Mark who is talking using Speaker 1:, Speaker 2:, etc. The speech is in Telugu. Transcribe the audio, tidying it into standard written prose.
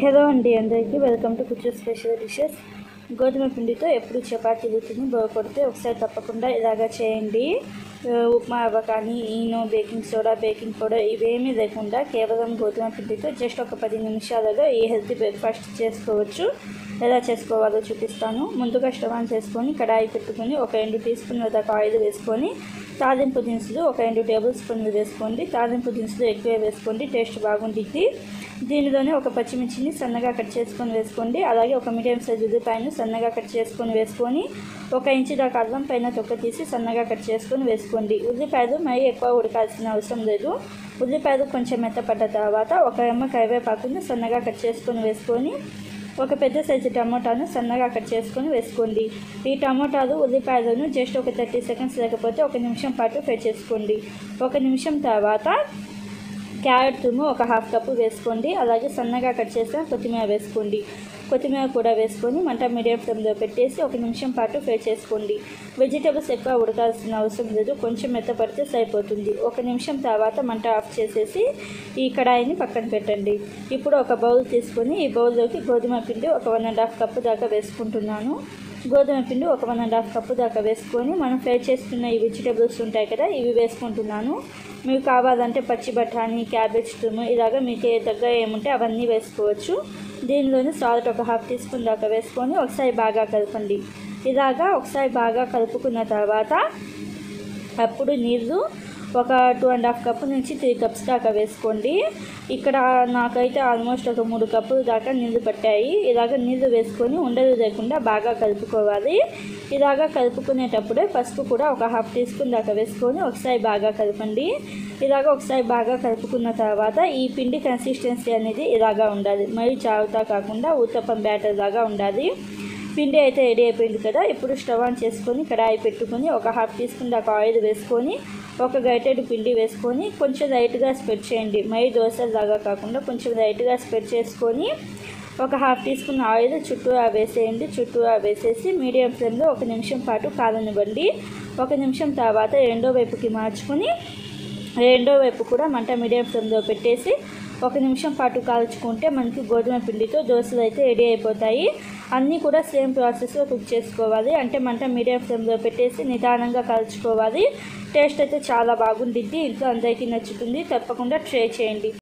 Speaker 1: హలో అండి, అందరికీ వెల్కమ్ టు కుచ్చు స్పెషల్ డిషెస్. గోధుమ పిండితో ఎప్పుడు చపాతీలు తిని బోయకొడితే ఒకసారి తప్పకుండా ఇలాగా చేయండి. ఉప్మా రవ్వ కానీ, Eno, baking soda, baking powder ఇవేమీ లేకుండా కేవలం గోధుమ పిండితో జస్ట్ ఒక 10 నిమిషాలలో ఈ హెల్తీ బ్రేక్ఫాస్ట్ చేసుకోవచ్చు. ఎలా చేసుకోవాలో చూపిస్తాను. ముందుగా స్టవ్ ఆన్ చేసుకొని కడాయి పెట్టుకొని ఒక 2 టీ స్పూన్ల దాకా ఆయిల్ వేసుకొని తాలింపు దినుసులు ఒక 2 టేబుల్ స్పూన్లు వేసుకోండి. తాలింపు దినుసులు ఎక్కువ వేసుకోండి, టేస్ట్ బాగుంటుంది. దీనిలోనే ఒక పచ్చిమిర్చిని సన్నగా కట్ చేసుకొని వేసుకోండి. అలాగే ఒక మీడియం సైజు ఉల్లిపాయను సన్నగా కట్ చేసుకొని వేసుకొని 1 ఇంచు దాకా అల్లం పైన తొక్క తీసి సన్నగా కట్ చేసుకొని వేసుకోండి. ఉల్లిపాయలు మరీ ఎక్కువ ఉడకాల్సిన అవసరం లేదు. ఉల్లిపాయలు కొంచెం మెత్తపడ్డ తర్వాత 1 రెమ్మ కరివేపాకును సన్నగా కట్ చేసుకొని వేసుకొని ఒక పెద్ద సైజు టమోటాను సన్నగా కట్ చేసుకొని వేసుకోండి. ఈ టమోటాలు ఉల్లిపాయలను జస్ట్ ఒక 30 సెకండ్స్ లేకపోతే 1 నిమిషం పాటు ఫ్రై చేసుకోండి. 1 నిమిషం తర్వాత క్యారెట్ తురుము ఒక 1/2 కప్పు వేసుకోండి. అలాగే సన్నగా కట్ చేసిన కొత్తిమీర వేసుకోండి. కొత్తిమీర కూడా వేసుకొని మంట మీడియం ఫ్లేమ్లో పెట్టేసి 1 నిమిషం పాటు ఫ్రై చేసుకోండి. వెజిటేబుల్స్ ఎక్కువ ఉడకాల్సిన అవసరం లేదు, కొంచెం మెత్తపడితే సరిపోతుంది. 1 నిమిషం తర్వాత మంట ఆఫ్ చేసేసి ఈ కడాయిని పక్కన పెట్టండి. ఇప్పుడు ఒక బౌల్ తీసుకొని ఈ బౌల్లోకి గోధుమ పిండి ఒక 1.5 కప్పు దాకా వేసుకుంటున్నాను. గోధుమ పిండి ఒక 1.5 కప్పు దాకా వేసుకొని మనం ఫ్రై చేసుకున్న ఈ వెజిటేబుల్స్ ఉంటాయి కదా, ఇవి వేసుకుంటున్నాను. మీకు కావాలంటే పచ్చి బఠానీ, క్యాబేజ్ తురుము ఇలాగ మీకు దగ్గర ఏముంటే అవన్నీ వేసుకోవచ్చు. దీనిలోని సాల్ట్ ఒక 1/2 టీ స్పూన్ దాకా వేసుకొని ఒకసారి బాగా కలపండి. ఇలాగా ఒకసారి బాగా కలుపుకున్న తర్వాత అప్పుడు నీళ్ళు ఒక 2.5 కప్పు నుంచి 3 కప్స్ దాకా వేసుకోండి. ఇక్కడ నాకైతే ఆల్మోస్ట్ ఒక 3 కప్పులు దాకా నీళ్ళు పట్టాయి. ఇలాగ నీళ్ళు వేసుకొని ఉండలు లేకుండా బాగా కలుపుకోవాలి. ఇలాగా కలుపుకునేటప్పుడే పసుపు కూడా ఒక 1/2 టీ స్పూన్ దాకా వేసుకొని ఒకసారి బాగా కలపండి. ఇలాగ ఒకసారి బాగా కలుపుకున్న తర్వాత ఈ పిండి కన్సిస్టెన్సీ అనేది ఇలాగా ఉండాలి. మరి జాగ్రత్త కాకుండా ఊతప్పం బ్యాటర్ లాగా ఉండాలి. పిండి అయితే రెడీ అయిపోయింది కదా. ఇప్పుడు స్టవ్ ఆన్ చేసుకొని కడాయి పెట్టుకొని ఒక 1/2 టీ స్పూన్ దాకా ఆయిల్ వేసుకొని ఒక గరిటెడు పిండి వేసుకొని కొంచెం లైట్గా స్ప్రెడ్ చేయండి. మరి దోశలాగా కాకుండా కొంచెం లైట్గా స్ప్రెడ్ చేసుకొని ఒక 1/2 టీ స్పూన్ ఆయిల్ చుట్టూరా వేసేయండి. చుట్టూరా వేసేసి మీడియం ఫ్లేమ్లో 1 నిమిషం పాటు కాలనివ్వండి. 1 నిమిషం తర్వాత రెండో వైపుకి మార్చుకొని రెండో వైపు కూడా మంట మీడియం ఫ్లేమ్లో పెట్టేసి 1 నిమిషం పాటు కాల్చుకుంటే మనకి గోధుమ పిండితో దోశలు అయితే రెడీ అయిపోతాయి. అన్నీ కూడా సేమ్ ప్రాసెస్లో కుక్ చేసుకోవాలి. అంటే మంట మీడియం ఫ్లేమ్లో పెట్టేసి నిదానంగా కాల్చుకోవాలి. టేస్ట్ అయితే చాలా బాగుంటుంది. ఇంట్లో అందరికీ నచ్చుతుంది. తప్పకుండా ట్రై చేయండి.